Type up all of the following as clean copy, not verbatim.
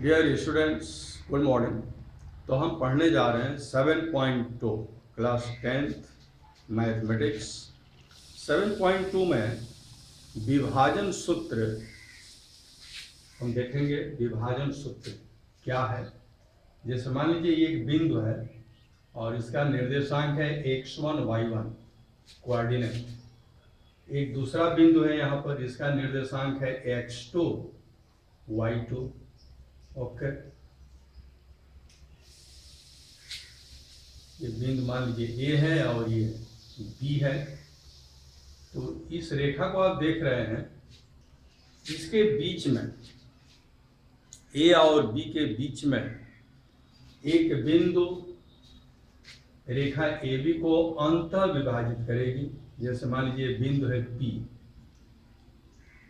Dear students, good morning. तो हम पढ़ने जा रहे हैं 7.2 क्लास 10th मैथमेटिक्स। 7.2 में विभाजन सूत्र हम देखेंगे। विभाजन सूत्र क्या है? जैसे मान लीजिए ये एक बिंदु है और इसका निर्देशांक है x1 y1 कोऑर्डिनेट। एक दूसरा बिंदु है यहाँ पर, इसका निर्देशांक है x2 y2। ओके, ये बिंदु मान लीजिए A है और ये B है। तो इस रेखा को आप देख रहे हैं, इसके बीच में A और B के बीच में एक बिंदु रेखा AB को अंतः विभाजित करेगी। जैसे मान लीजिए बिंदु है P,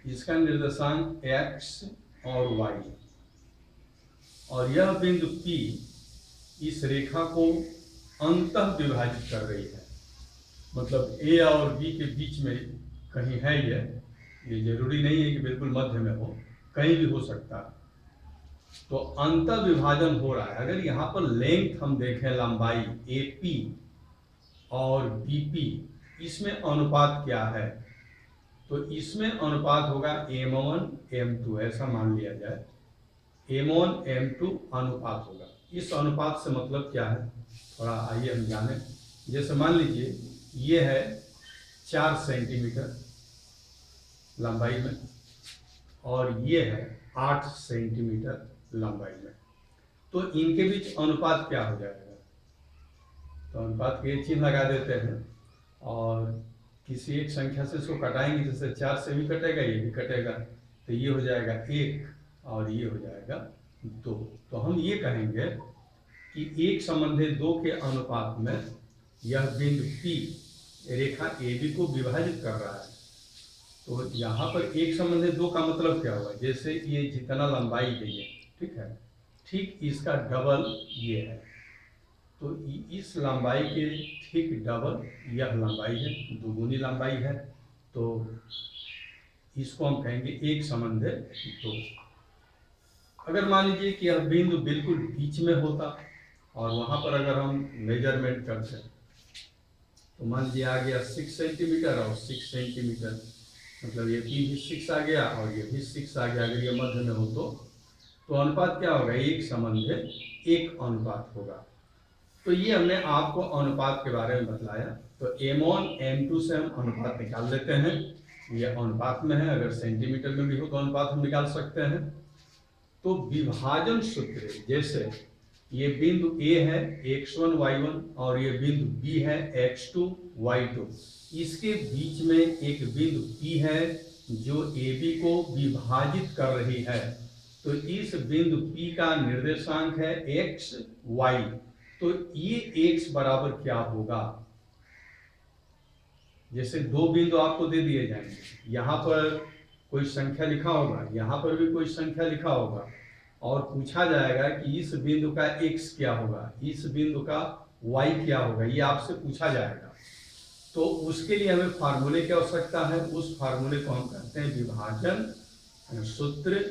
इसका निर्देशांक x और y, और यह बिंदु P इस रेखा को अंतः विभाजित कर रही है। मतलब A और B के बीच में कहीं है ये जरूरी नहीं है कि बिल्कुल मध्य में हो, कहीं भी हो सकता है। तो अंतः विभाजन हो रहा है। अगर यहाँ पर लेंथ हम देखें, लंबाई AP और BP, इसमें अनुपात क्या है? तो इसमें अनुपात होगा M1 M2, ऐसा मान लिया जाए। M1 M2 अनुपात होगा। इस अनुपात से मतलब क्या है, थोड़ा आइए हम जाने। जैसे मान लीजिए ये है 4 सेंटीमीटर लंबाई में और ये है 8 सेंटीमीटर लंबाई में। तो इनके बीच अनुपात क्या हो जाएगा? तो अनुपात के चिन्ह लगा देते हैं और किसी एक संख्या से इसको कटाएंगे। जैसे 4 से भी कटेगा, ये भी कटेगा, तो ये हो जाएगा 1 और ये हो जाएगा 2। तो हम ये कहेंगे कि 1 संबंधित 2 के अनुपात में यह बिंदु P रेखा AB को विभाजित कर रहा है। तो यहाँ पर 1 संबंधित 2 का मतलब क्या होगा? जैसे ये जितना लंबाई है ये, ठीक है, ठीक इसका डबल ये है। तो इस लंबाई के ठीक डबल यह लंबाई है, दुगुनी लंबाई है। तो इसको हम कहेंगे 1 संबंधित 2। अगर मान लीजिए कि यह बिंदु बिल्कुल बीच में होता और वहाँ पर अगर हम मेजरमेंट करते, तो मान लीजिए आ गया 6 सेंटीमीटर और 6 सेंटीमीटर, मतलब ये भी 6 आ गया और ये भी 6 आ गया। अगर ये मध्य में हो तो अनुपात क्या होगा? 1 संबंधित 1 अनुपात होगा। तो ये हमने आपको अनुपात के बारे में बतलाया। तो M1 M2 से हम अनुपात निकाल लेते हैं। ये अनुपात में है, अगर सेंटीमीटर में भी हो तो अनुपात हम निकाल सकते हैं। तो विभाजन सूत्र, जैसे ये बिंदु A है x1 y1 और ये बिंदु B है x2 y2, इसके बीच में एक बिंदु P है जो AB को विभाजित कर रही है। तो इस बिंदु P का निर्देशांक है x y। तो ये x बराबर क्या होगा? जैसे 2 बिंदु आपको दे दिए जाएंगे, यहाँ पर कोई संख्या लिखा होगा, यहाँ पर भी कोई संख्या लिखा होगा, और पूछा जाएगा कि इस बिंदु का x क्या होगा, इस बिंदु का y क्या होगा, ये आपसे पूछा जाएगा। तो उसके लिए हमें फार्मूले की आवश्यकता है। उस फार्मूले को हम कहते हैं विभाजन सूत्र,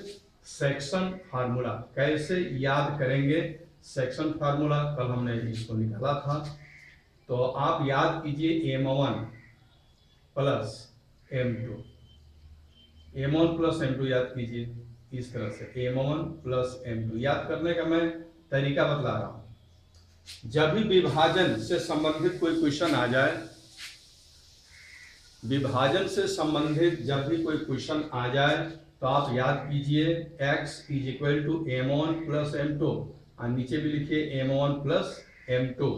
सेक्शन फार्मूला। कैसे याद करेंगे सेक्शन फार्मूला? कल हमने इसको निकाला था। तो आप याद कीजिए M1 plus M2, M1 plus M2 याद कीजिए। इस तरह से M1 प्लस M2 याद करने का मैं तरीका बतला रहा हूं। जब भी विभाजन से संबंधित कोई क्वेश्चन आ जाए, विभाजन से संबंधित जब भी कोई क्वेश्चन आ जाए, तो आप याद कीजिए x is equal to M1 plus M2 और नीचे भी लिखिए M1 प्लस M2।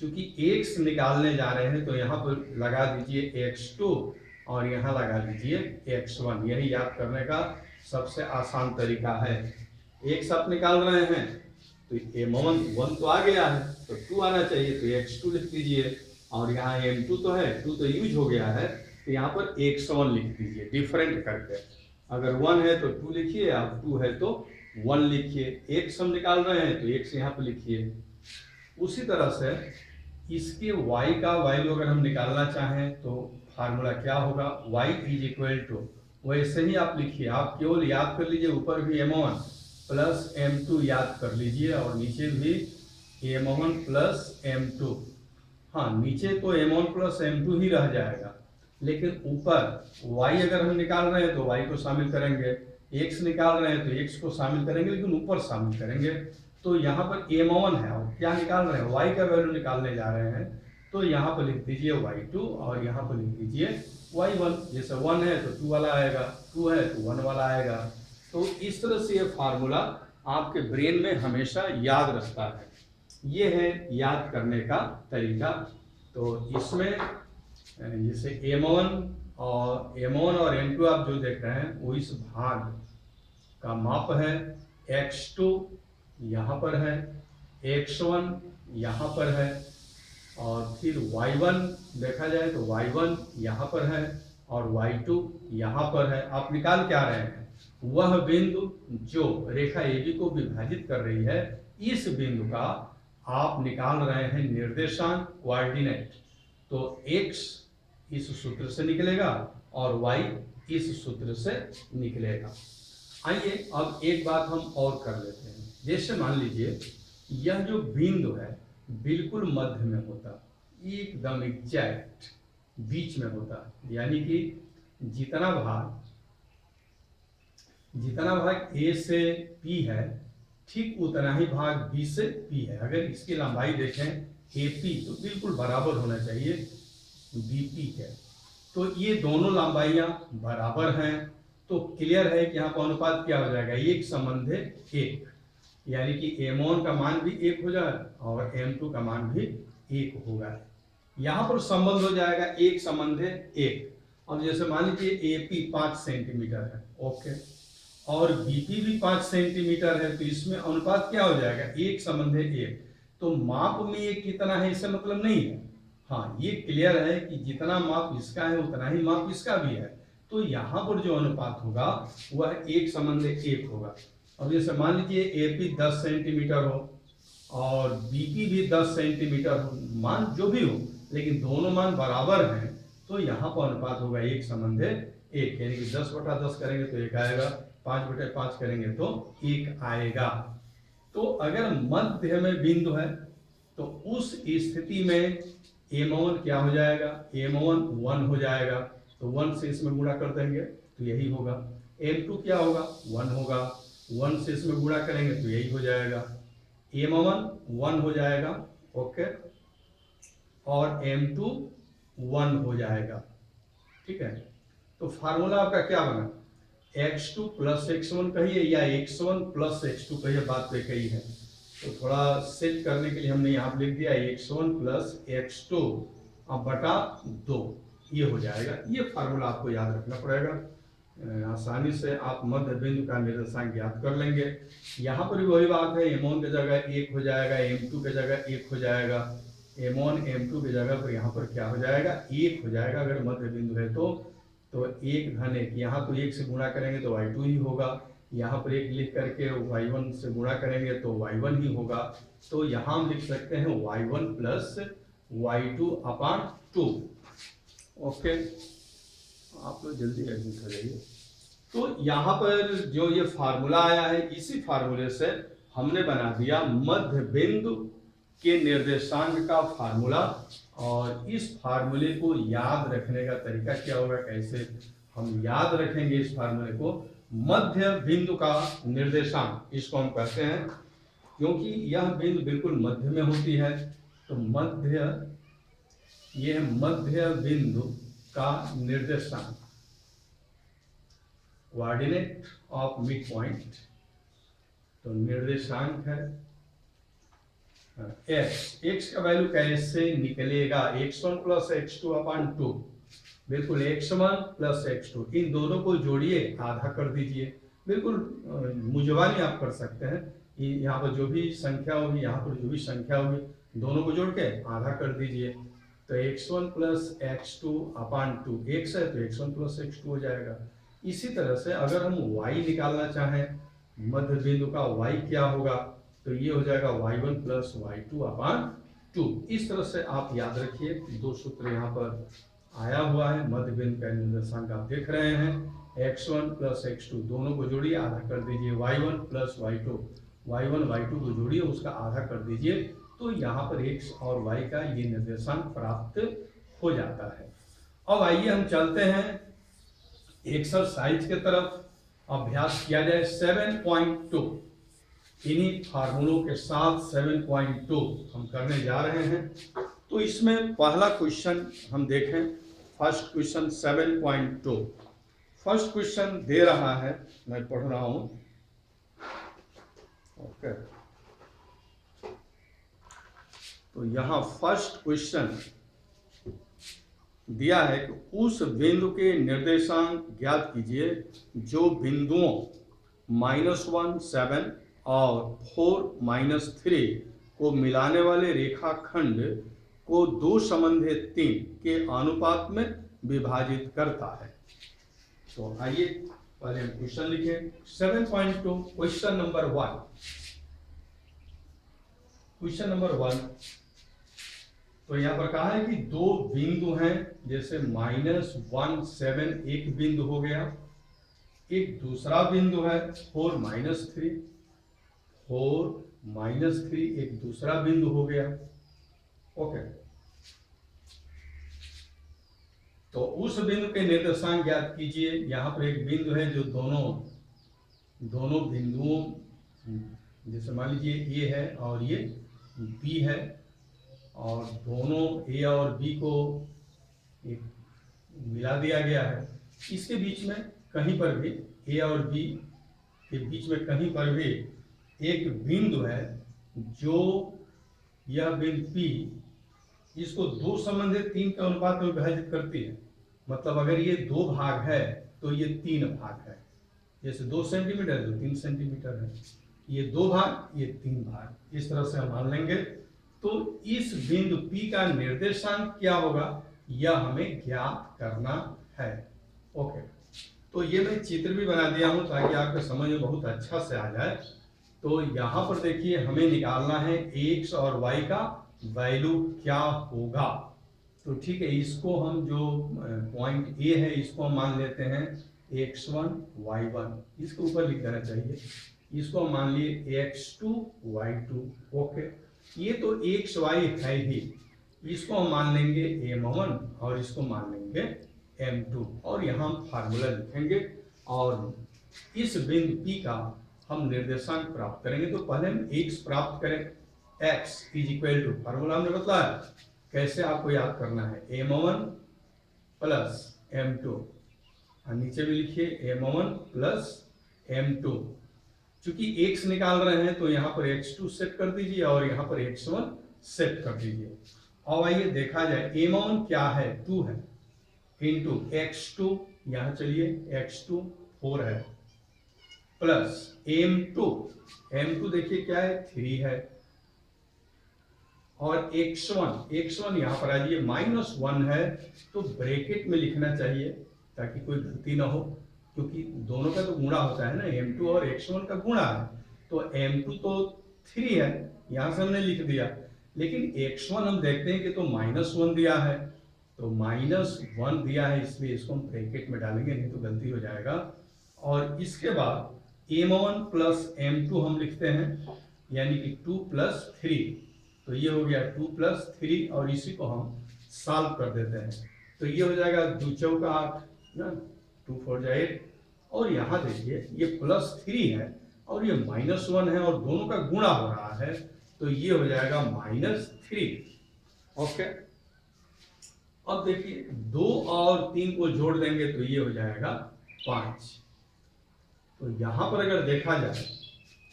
चूंकि x निकालने जा रहे हैं तो यहाँ पर लगा दीजिए x2 और यहाँ लगा दीजिए x1। यही याद करने का सबसे आसान तरीका है। x आप निकाल रहे हैं तो M1 1 तो आ गया है, तो 2 आना चाहिए, तो x2 लिख दीजिए। और यहाँ M2 तो है, 2 तो यूज हो गया है, तो यहाँ पर x1 लिख दीजिए डिफरेंट करके। अगर 1 है तो 2 लिखिए और 2 है तो 1 लिखिए। x हम निकाल रहे हैं तो x यहाँ पर लिखिए। उसी तरह से इसके y का वैल्यू अगर हम निकालना चाहें तो फार्मूला क्या होगा? y इज इक्वल टू, वैसे ही आप लिखिए, आप केवल याद कर लीजिए ऊपर भी M1 प्लस m2 याद कर लीजिए, और नीचे भी m1 प्लस m2। हाँ, नीचे तो m1 प्लस m2 ही रह जाएगा, लेकिन ऊपर y अगर हम निकाल रहे हैं तो y को शामिल करेंगे, x निकाल रहे हैं तो x को शामिल करेंगे, लेकिन ऊपर शामिल करेंगे। तो यहाँ पर m1 है, और क्या निकाल रहे हैं, y का वैल्यू निकालने जा रहे हैं, तो यहाँ पर लिख दीजिए y2 और यहाँ पर लिख दीजिए y1। जैसे 1 है तो 2 वाला आएगा, 2 है तो 1 वाला आएगा। तो इस तरह से ये फार्मूला आपके ब्रेन में हमेशा याद रहता है। ये है याद करने का तरीका। तो इसमें जैसे m1 और m2 आप जो देख रहे हैं वो इस भाग का माप है, x2 यहाँ पर है, x1 यहाँ पर है, और फिर y1 देखा जाए तो y1 यहाँ पर है और y2 यहाँ पर है। आप निकाल क्या रहे हैं, वह बिंदु जो रेखा AB को विभाजित कर रही है, इस बिंदु का आप निकाल रहे हैं निर्देशांक, कोऑर्डिनेट। तो x इस सूत्र से निकलेगा और y इस सूत्र से निकलेगा। आइए अब एक बात हम और कर लेते हैं। जैसे मान लीजिए यह जो बिंदु है बिल्कुल मध्य में होता, एकदम एग्जैक्ट बीच में होता, यानी कि जितना भाग A से P है ठीक उतना ही भाग B से P है। अगर इसकी लंबाई देखें AP तो बिल्कुल बराबर होना चाहिए BP के। तो ये दोनों लंबाइयां बराबर हैं, तो क्लियर है कि यहाँ पर अनुपात क्या हो जाएगा, 1:1, यानी कि m1 का मान भी 1 हो जाए और m2 का मान भी 1 होगा। यहाँ पर संबंध हो जाएगा 1:1। अब जैसे मान लीजिए AP 5 सेंटीमीटर है, ओके, और BP भी 5 सेंटीमीटर है, तो इसमें अनुपात क्या हो जाएगा, 1:1। तो माप में ये कितना है इससे मतलब नहीं है। हाँ, ये क्लियर है कि जितना माप इसका है उतना ही माप इसका भी है। तो यहाँ पर जो अनुपात होगा वह 1:1 होगा। अब जैसे मान लीजिए AP 10 सेंटीमीटर हो और BP भी 10 सेंटीमीटर हो, मान जो भी हो, लेकिन दोनों मान बराबर हैं, तो यहाँ पर अनुपात होगा 1:1, यानी कि 10/10 करेंगे तो 1 आएगा, 5/5 करेंगे तो 1 आएगा। तो अगर मध्य में बिंदु है तो उस स्थिति में m1 क्या हो जाएगा, m1 1 हो जाएगा, तो 1 से इसमें गुणा कर देंगे तो यही होगा। m2 क्या होगा, 1 होगा, 1 से इसमें गुणा करेंगे तो यही हो जाएगा। m1 1 हो जाएगा, ओके, और m2 1 हो जाएगा, ठीक है। तो फार्मूला आपका क्या बना, x2 प्लस x1 कहिए या x1 प्लस x2 कहिए, बात पे कही है। तो थोड़ा सेट करने के लिए हमने यहाँ पे लिख दिया x1 प्लस x2 बटा 2, ये हो जाएगा। ये फार्मूला आपको याद रखना पड़ेगा, आसानी से आप मध्य बिंदु का निर्देशांक ज्ञात कर लेंगे। यहाँ पर भी वही बात है, m1 की जगह 1 हो जाएगा, m2 की जगह 1 हो जाएगा, m1 m2 की जगह पर यहाँ पर क्या हो जाएगा, 1 हो जाएगा अगर मध्य बिंदु है तो 1 यहाँ तो 1 से गुणा करेंगे तो y2 ही होगा, यहाँ पर 1 लिख करके y1 से गुणा करेंगे तो y1 ही होगा। तो यहाँ हम लिख सकते हैं y1 प्लस y2/2, ओके। आप लोग जल्दी एडमिट हो जाइए। तो यहाँ पर जो ये फार्मूला आया है, इसी फार्मूले से हमने बना दिया मध्य बिंदु के निर्देशांक का फार्मूला। और इस फार्मूले को याद रखने का तरीका क्या होगा, कैसे हम याद रखेंगे इस फार्मूले को, मध्य बिंदु का निर्देशांक इसको हम कहते हैं, क्योंकि यह बिंदु बिल्कुल मध्य में होती है। तो मध्य, यह मध्य बिंदु का निर्देशांक, कोऑर्डिनेट ऑफ मिड पॉइंट, तो निर्देशांक है x का वैल्यू कैसे निकलेगा, x1 प्लस x2/2, बिल्कुल x1 प्लस x2, इन दोनों को जोड़िए, आधा कर दीजिए, बिल्कुल मुजवानी आप कर सकते हैं। यहाँ पर जो भी संख्या होगी, यहाँ पर जो भी संख्या होगी, दोनों को जोड़ के आधा कर दीजिए। तो x1 प्लस x2/2, x है तो x1 प्लस x2 हो जाएगा। इसी तरह से अगर हम y निकालना चाहें, मध्य बिंदु का y क्या होगा, तो ये हो जाएगा y1 प्लस y2/2। इस तरह से आप याद रखिए, दो सूत्र यहाँ पर आया हुआ है। मध्य बिंदु का निर्देशांक आप देख रहे हैं, x1 प्लस x2 दोनों को जोड़िए, आधा कर दीजिए, y1 plus y2, y1 y2 को जोड़िए, उसका आधा कर दीजिए, तो यहाँ पर x और y का ये निर्देशांक प्राप्त हो जाता है। अब आइए हम चलते हैं एक्सरसाइज के तरफ, अभ्यास किया जाए 7.2। इन्हीं फार्मूलों के साथ 7.2 हम करने जा रहे हैं। तो इसमें पहला क्वेश्चन हम देखें, फर्स्ट क्वेश्चन 7.2। फर्स्ट क्वेश्चन दे रहा है, मैं पढ़ रहा हूं। ओके, तो यहां फर्स्ट क्वेश्चन दिया है कि उस बिंदु के निर्देशांक ज्ञात कीजिए जो बिंदुओं -1 7 और 4 -3 को मिलाने वाले रेखाखंड को 2 संबंधित 3 के अनुपात में विभाजित करता है। तो आइए पहले हम क्वेश्चन लिखें। 7.2 क्वेश्चन नंबर 1। क्वेश्चन नंबर 1, तो यहां पर कहा है कि दो बिंदु हैं, जैसे -1 7 एक बिंदु हो गया, एक दूसरा बिंदु है 4 -3, 4 -3 एक दूसरा बिंदु हो गया। ओके, तो उस बिंदु के निर्देशांक ज्ञात कीजिए। यहां पर एक बिंदु है जो दोनों बिंदुओं, जैसे मान लीजिए ए है और ये बी है, और दोनों ए और बी को एक मिला दिया गया है। इसके बीच में कहीं पर भी, ए और बी के बीच में कहीं पर भी एक बिंदु है, जो यह बिंदु पी इसको 2 संबंधित 3 के अनुपात में विभाजित करती है। मतलब अगर ये 2 भाग है तो ये 3 भाग है। जैसे 2 सेंटीमीटर तो 3 सेंटीमीटर है, ये 2 भाग, ये 3 भाग, इस तरह से हम मान लेंगे। तो इस बिंदु P का निर्देशांक क्या होगा, यह हमें ज्ञात करना है। ओके, तो ये मैं चित्र भी बना दिया हूं ताकि आपके समझ में बहुत अच्छा से आ जाए। तो यहाँ पर देखिए, हमें निकालना है x और y का वैल्यू क्या होगा। तो ठीक है, इसको हम जो पॉइंट ए है इसको हम मान लेते हैं x1 y1, इसके ऊपर लिख देना चाहिए। इसको हम मान लिए x2 y2। ओके, ये तो x y है ही, इसको हम मान लेंगे m1 और इसको मान लेंगे m2, और यहाँ हम फार्मूला लिखेंगे और इस बिंदु P का हम निर्देशांक प्राप्त करेंगे। तो पहले हम x प्राप्त करें। x is equal to, formula हमने बताया कैसे आपको याद करना है, m1 प्लस m2, और नीचे भी लिखिए m1 प्लस m2। चूंकि x निकाल रहे हैं तो यहाँ पर x2 सेट कर दीजिए और यहाँ पर x1 सेट कर दीजिए। अब आइए देखा जाए, m1 क्या है, 2 है, इंटू x2, यहाँ चलिए x2 4 है, प्लस m2 देखिए क्या है, 3 है, और x1 यहाँ पर आ जाइए -1 है, तो ब्रैकेट में लिखना चाहिए ताकि कोई गलती ना हो, क्योंकि दोनों का तो गुणा होता है ना, m2 और x1 का गुणा है। तो m2 तो 3 है, यहाँ से हमने लिख दिया, लेकिन x1 हम देखते हैं कि तो -1 दिया है, तो -1 दिया है, इसलिए इसको हम ब्रैकेट में डालेंगे, नहीं तो गलती हो जाएगा। और इसके बाद m1 प्लस m2 हम लिखते हैं, यानी कि 2 प्लस 3, तो ये हो गया 2 प्लस 3, और इसी को हम सॉल्व कर देते हैं। तो ये हो जाएगा 2 चौका 8 ना, 2 4 जा 8, और यहाँ देखिए ये +3 है और ये -1 है और दोनों का गुणा हो रहा है, तो ये हो जाएगा -3। ओके, अब देखिए 2 और 3 को जोड़ देंगे तो ये हो जाएगा 5। तो यहाँ पर अगर देखा जाए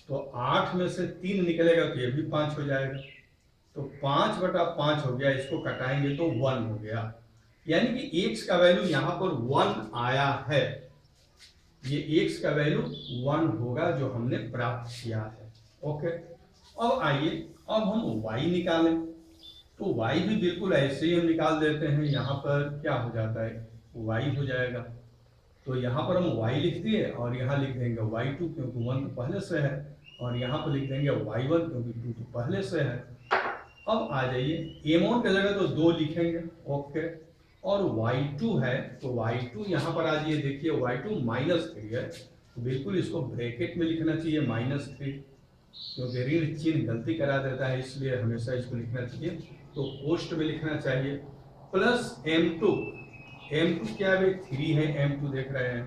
तो 8 में से 3 निकलेगा तो ये भी 5 हो जाएगा, तो 5/5 हो गया, इसको कटाएंगे तो 1 हो गया, यानी कि x का वैल्यू यहाँ पर 1 आया है। ये x का वैल्यू 1 होगा जो हमने प्राप्त किया है। ओके, अब आइए अब हम y निकालें। तो y भी बिल्कुल ऐसे ही हम निकाल देते हैं। यहाँ पर क्या हो जाता है, y हो जाएगा, तो यहाँ पर हम y लिख दिए और यहाँ लिख देंगे y2 क्योंकि 1 तो पहले से है, और यहाँ पर लिख देंगे y1 क्योंकि 2 तो पहले से है। अब आ जाइए m1 की जगह तो 2 लिखेंगे। ओके, और y2 है, तो y2 यहाँ पर आज ये देखिए y2 -3 है, तो बिल्कुल इसको ब्रैकेट में लिखना चाहिए -3, क्योंकि ऋण चिन्ह गलती करा देता है, इसलिए हमेशा इसको लिखना चाहिए, तो पोस्ट में लिखना चाहिए, प्लस m2 क्या है, 3 है, m2 देख रहे हैं,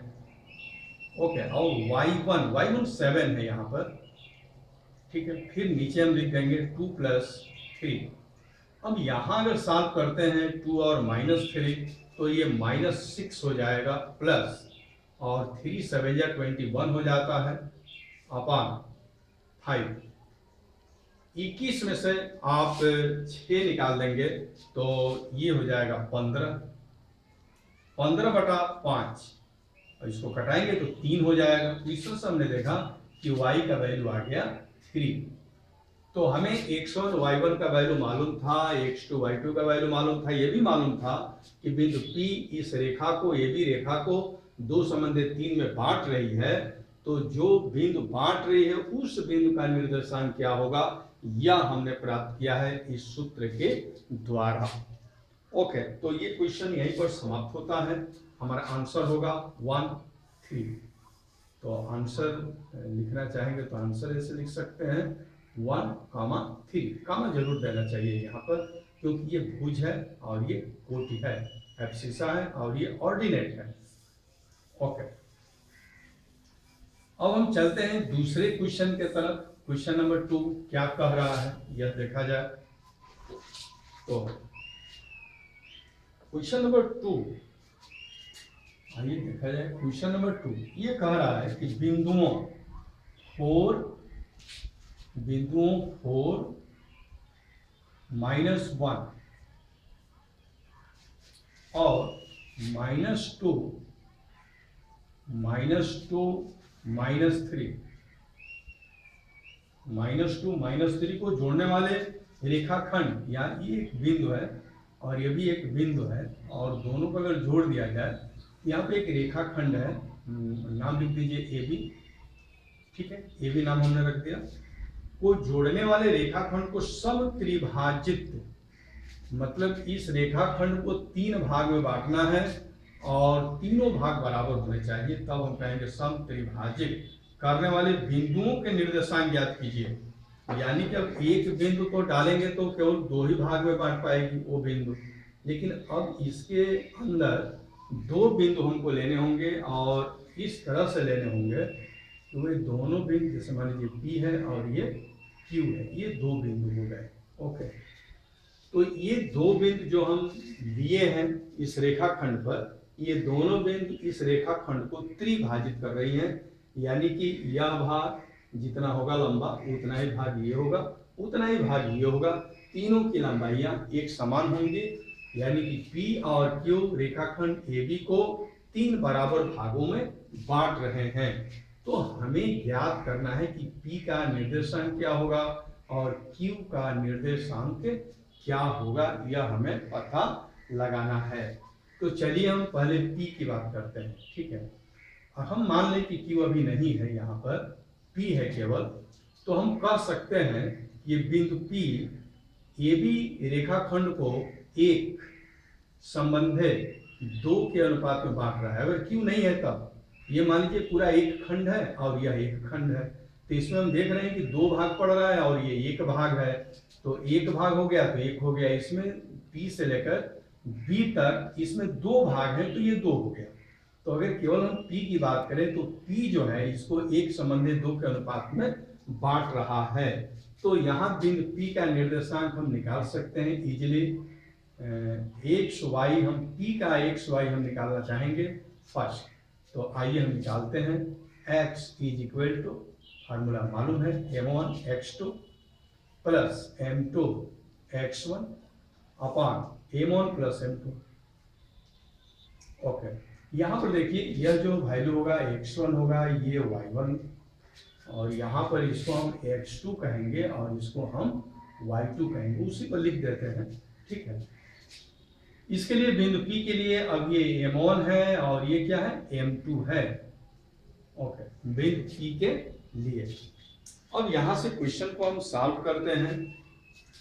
ओके, और y1 7 है यहाँ पर, ठीक है, फिर नीचे हम लिख देंगे 2 + 3। अब यहाँ अगर सॉल्व करते हैं 2 और -3, तो ये -6 हो जाएगा, प्लस और 3 7 या 21 हो जाता है, अपान 5। 21 में से आप 6 निकाल देंगे तो ये हो जाएगा 15, 15/5, और इसको कटाएंगे तो 3 हो जाएगा। तो इस तरह से हमने देखा कि y का वैल्यू आ गया 3। तो हमें x1 y1 का वैल्यू मालूम था, x2 y2 का वैल्यू मालूम था, ये भी मालूम था कि बिंदु P इस रेखा को, ये भी रेखा को 2 संबंधित 3 में बांट रही है, तो जो बिंदु बांट रही है उस बिंदु का निर्देशांक क्या होगा, यह हमने प्राप्त किया है इस सूत्र के द्वारा। ओके, तो ये क्वेश्चन यहीं पर समाप्त होता है। हमारा आंसर होगा 1 3। तो आंसर लिखना चाहेंगे तो आंसर ऐसे लिख सकते हैं 1, 3, कामा जरूर देना चाहिए यहाँ पर, क्योंकि ये भुज है और ये कोटि है, एब्सिसा है और ये ऑर्डिनेट है। ओके, अब हम चलते हैं दूसरे क्वेश्चन के तरफ। क्वेश्चन नंबर 2 क्या कह रहा है यह देखा जाए। तो क्वेश्चन नंबर 2, आइए देखा जाए। क्वेश्चन नंबर 2 ये कह रहा है कि बिंदुओं 4 -1 और -2 -3 को जोड़ने वाले रेखाखंड, या ये एक बिंदु है और ये भी एक बिंदु है, और दोनों को अगर जोड़ दिया जाए, यहाँ पे एक रेखाखंड है, नाम लिख दीजिए AB, ठीक है, AB नाम हमने रख दिया। को जोड़ने वाले रेखाखंड को समत्रिभाजित, मतलब इस रेखाखंड को 3 भाग में बांटना है और तीनों भाग बराबर होने चाहिए, तब हम कहेंगे समत्रिभाजित। करने वाले बिंदुओं के निर्देशांक ज्ञात कीजिए, यानी कि अब एक बिंदु को डालेंगे तो केवल 2 ही भाग में बांट पाएगी वो बिंदु, लेकिन अब इसके अंदर 2 बिंदु हमको लेने होंगे और इस तरह से लेने होंगे तो वे दोनों बिंदु, जैसे मान लीजिए P है और ये Q है, ये 2 बिंदु हो गए। ओके, तो ये 2 बिंदु जो हम लिए हैं इस रेखाखंड पर, ये दोनों बिंदु इस रेखाखंड को त्रिभाजित कर रही हैं, यानी कि यह भाग जितना होगा लंबा उतना ही भाग ये होगा, उतना ही भाग ये होगा, तीनों की लंबाइयां एक समान होंगी, यानी कि P और Q रेखाखंड AB को 3 बराबर भागों में बांट रहे हैं। तो हमें ज्ञात करना है कि P का निर्देशांक क्या होगा और Q का निर्देशांक क्या होगा, यह हमें पता लगाना है। तो चलिए हम पहले P की बात करते हैं, ठीक है। हम मान लें कि Q अभी नहीं है, यहाँ पर P है केवल, तो हम कह सकते हैं ये बिंदु P AB रेखाखंड को एक संबंधित 2 के अनुपात में बांट रहा है। अगर Q नहीं है तब ये मान लीजिए पूरा एक खंड है और यह एक खंड है, तो इसमें हम देख रहे हैं कि 2 भाग पड़ रहा है और ये 1 भाग है, तो 1 भाग हो गया तो 1 हो गया। इसमें P से लेकर B तक इसमें 2 भाग हैं तो ये 2 हो गया। तो अगर केवल हम P की बात करें तो P जो है इसको एक संबंधित 2 के अनुपात में बांट रहा है। तो यहाँ बिंदु P का निर्देशांक हम निकाल सकते हैं इजिली। XY, हम P का XY हम निकालना चाहेंगे फर्स्ट, तो आइए हम निकालते हैं। X = फार्मूला मालूम है, M1 X2 plus M2 X1 अपान M1 प्लस M2। ओके, यहाँ पर देखिए यह जो वैल्यू होगा X1 होगा, ये Y1, और यहाँ पर इसको हम X2 कहेंगे और इसको हम Y2 कहेंगे, उसी पर लिख देते हैं, ठीक है। इसके लिए बिंदु P के लिए अब ये M1 है और ये क्या है, M2 है। ओके, बिंदु P के लिए अब यहाँ से क्वेश्चन को हम सॉल्व करते हैं।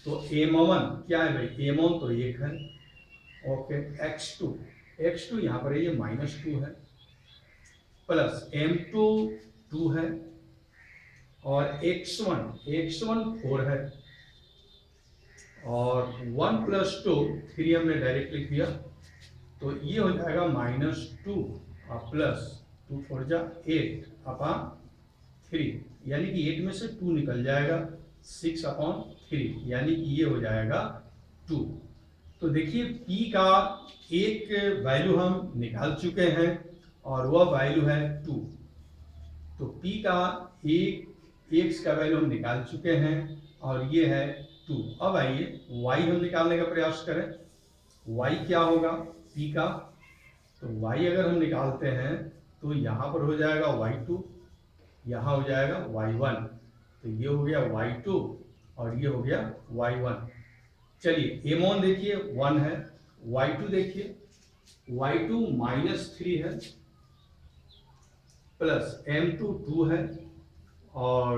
तो M1 क्या है भाई, M1 तो 1 है, ओके, x2 यहाँ पर ये -2 है, प्लस m2 2 है, और x1 4 है, और 1 + 2 3 हमने डायरेक्ट लिख दिया, तो ये हो जाएगा -2 प्लस 2 4 जा 8/3, यानी कि 8 में से 2 निकल जाएगा, 6/3, यानी कि ये हो जाएगा 2। तो देखिए p का एक वैल्यू हम निकाल चुके हैं और वह वैल्यू है 2। तो p का एक x का वैल्यू हम निकाल चुके हैं और ये है 2। अब आइए y हम निकालने का प्रयास करें। y क्या होगा p का? तो y अगर हम निकालते हैं तो यहाँ पर हो जाएगा y2, यहाँ हो जाएगा y1, तो ये हो गया y2 और ये हो गया y1। चलिए m1 देखिए 1 है, y2 देखिए y2 -3 है, प्लस m2 2 है, और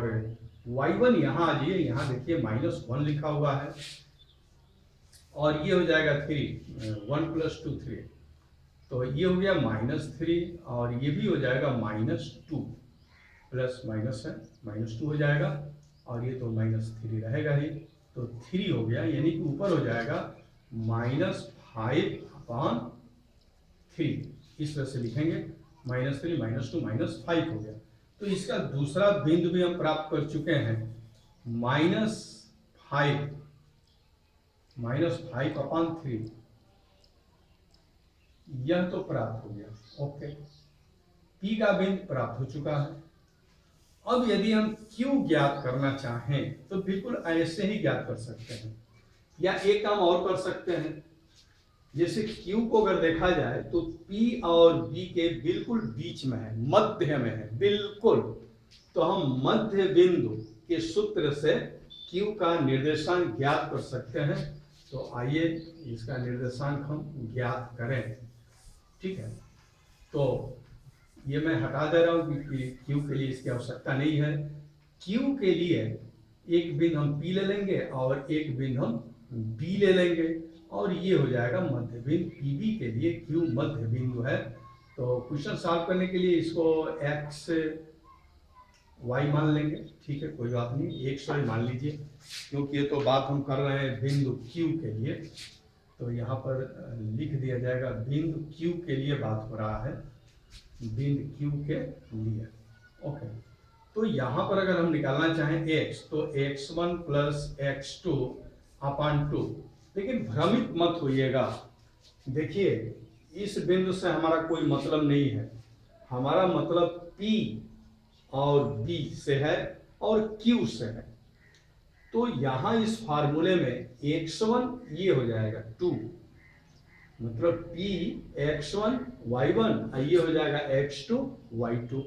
y1 यहाँ आ जाइए, यहाँ देखिए -1 लिखा हुआ है, और ये हो जाएगा 3, 1 + 2 3, तो ये हो गया -3, और ये भी हो जाएगा -2, प्लस माइनस है, -2 हो जाएगा, और ये तो -3 रहेगा ही, तो 3 हो गया, यानी कि ऊपर हो जाएगा -5/3, इस तरह से लिखेंगे, -3 -2 -5 हो गया। तो इसका दूसरा बिंदु भी हम प्राप्त कर चुके हैं, -5/3, यह तो प्राप्त हो गया। ओके, P का बिंदु प्राप्त हो चुका है। अब यदि हम Q ज्ञात करना चाहें तो बिल्कुल ऐसे ही ज्ञात कर सकते हैं, या एक काम और कर सकते हैं, जैसे Q को अगर देखा जाए तो P और B के बिल्कुल बीच में है, मध्य में है बिल्कुल, तो हम मध्य बिंदु के सूत्र से Q का निर्देशांक ज्ञात कर सकते हैं। तो आइए इसका निर्देशांक हम ज्ञात करें। ठीक है, तो ये मैं हटा दे रहा हूँ क्योंकि Q के लिए इसकी आवश्यकता नहीं है। Q के लिए एक बिंदु हम P ले लेंगे और एक बिंदु हम B ले लेंगे, और ये हो जाएगा मध्य बिंदु PB के लिए Q मध्य बिंदु है। तो क्वेश्चन सॉल्व करने के लिए इसको x y मान लेंगे, ठीक है, कोई बात नहीं, x y मान लीजिए, क्योंकि ये तो बात हम कर रहे हैं बिंदु Q के लिए, तो यहाँ पर लिख दिया जाएगा बिंदु Q के लिए बात हो रहा है, बिंदु Q के लिए। ओके, तो यहाँ पर अगर हम निकालना चाहें x, तो x1 + x2/2, लेकिन भ्रमित मत होइएगा, देखिए इस बिंदु से हमारा कोई मतलब नहीं है, हमारा मतलब P और B से है और Q से है। तो यहाँ इस फार्मूले में x1 ये हो जाएगा 2, मतलब P x1 y1, ये हो जाएगा x2 y2।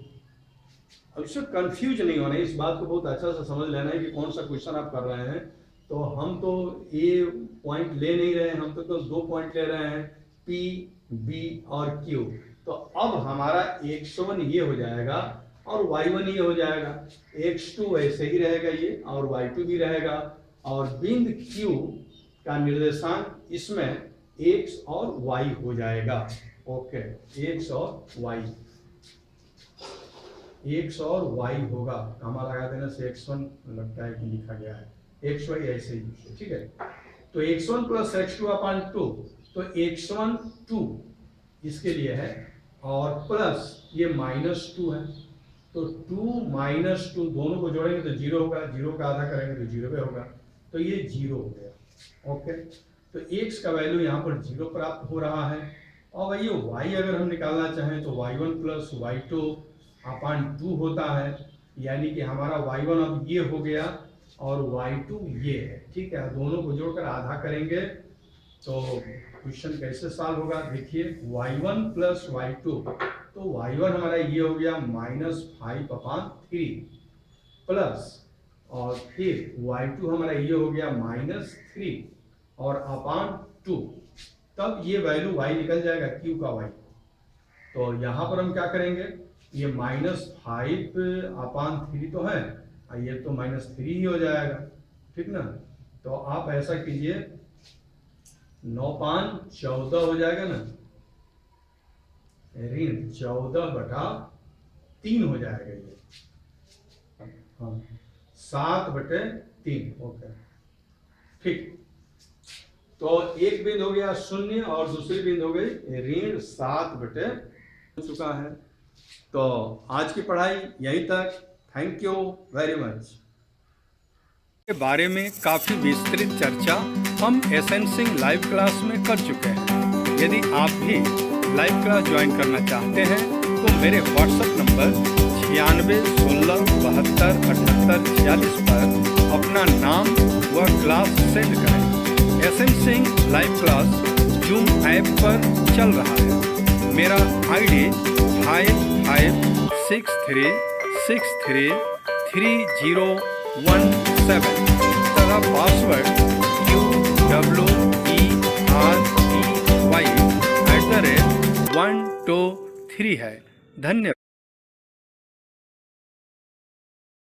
अब इससे कंफ्यूज नहीं होना है, इस बात को बहुत अच्छा से समझ लेना है कि कौन सा क्वेश्चन आप कर रहे हैं। तो हम तो ए पॉइंट ले नहीं रहे हैं, हम तो 2 पॉइंट ले रहे हैं, P B और Q। तो अब हमारा x1 ये हो जाएगा और y1 ये हो जाएगा, x2 ऐसे ही रहेगा ये, और y2 भी रहेगा, और बिंदु Q का निर्देशांक इसमें x और y हो जाएगा। ओके, x और y होगा, कामा लगा देने से x1 लगता है कि लिखा गया है, xy ऐसे ही, ठीक है। तो x1 + x2/2, तो x1 2 इसके लिए है, और प्लस ये -2 है, तो 2 - 2 दोनों को जोड़ेंगे तो 0 होगा, 0 का आधा करेंगे तो 0 पे होगा, तो ये 0 हो गया। ओके, तो x का वैल्यू यहाँ पर 0 प्राप्त हो रहा है। और ये y अगर हम निकालना चाहें तो y1 + y2/2 होता है, यानी कि हमारा y1 अब ये हो गया और y2 ये है, ठीक है, दोनों को जोड़कर आधा करेंगे तो क्वेश्चन कैसे सॉल्व होगा, देखिए y1 + y2, तो y1 हमारा ये हो गया -5/3, प्लस और फिर y2 हमारा ये हो गया -3 और /2, तब ये वैल्यू y निकल जाएगा Q का y। तो यहाँ पर हम क्या करेंगे, ये -5/3 तो है, ये तो -3 ही हो जाएगा, ठीक ना। तो आप ऐसा कीजिए, 9×5 14 हो जाएगा ना, ऋण 14/3 हो जाएगा ये। हाँ 7/3। ओके ठीक। तो एक बिंदु हो गया 0 और दूसरी बिंदु हो गई ऋण 7/, हो चुका है। तो आज की पढ़ाई यहीं तक। Thank you very much. के बारे में काफ़ी विस्तृत चर्चा हम SN सिंह लाइव क्लास में कर चुके हैं। यदि आप भी लाइव क्लास ज्वाइन करना चाहते हैं तो मेरे व्हाट्सएप नंबर 96 16 72 78 46 पर अपना नाम व क्लास सेंड करें। SN Singh live class zoom app पर चल रहा है। मेरा ID 5563633017 तथा पासवर्ड QWERTY 123 है। धन्यवाद।